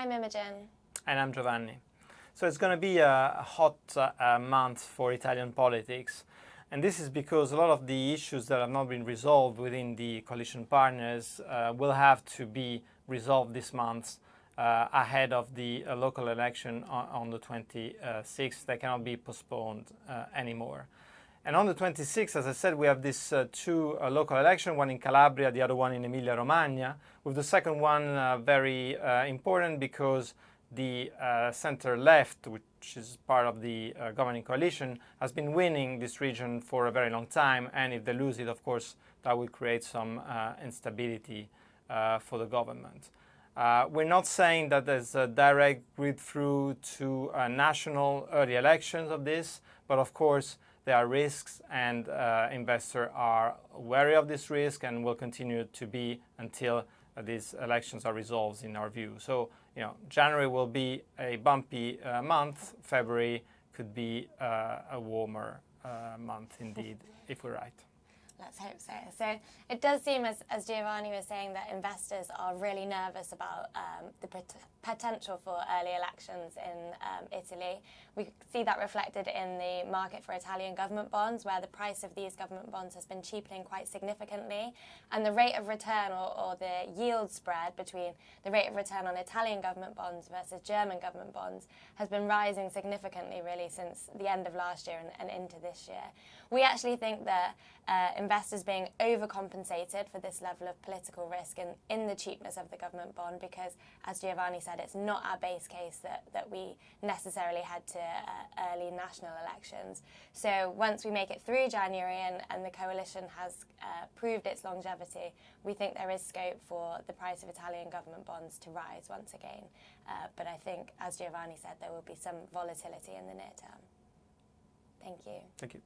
I'm Imogen. And I'm Giovanni. So it's going to be a hot month for Italian politics. And this is because a lot of the issues that have not been resolved within the coalition partners will have to be resolved this month ahead of the local election on the 26th. They cannot be postponed anymore. And on the 26th, as I said, we have these two local elections, one in Calabria, the other one in Emilia-Romagna, with the second one very important because the center-left, which is part of the governing coalition, has been winning this region for a very long time, and if they lose it, of course, that will create some instability for the government. We're not saying that there's a direct read-through to national early elections of this, but of course, there are risks, and investors are wary of this risk and will continue to be until these elections are resolved, in our view. So, January will be a bumpy month. February could be a warmer month indeed, if we're right. Let's hope so. So it does seem, as Giovanni was saying, that investors are really nervous about the potential for early elections in Italy. We see that reflected in the market for Italian government bonds, where the price of these government bonds has been cheapening quite significantly. And the rate of return, or the yield spread between the rate of return on Italian government bonds versus German government bonds, has been rising significantly, really, since the end of last year and into this year. We actually think that investors being overcompensated for this level of political risk and in the cheapness of the government bond, because, as Giovanni said, it's not our base case that we necessarily head to early national elections. So once we make it through January and the coalition has proved its longevity, we think there is scope for the price of Italian government bonds to rise once again. But I think, as Giovanni said, there will be some volatility in the near term. Thank you. Thank you.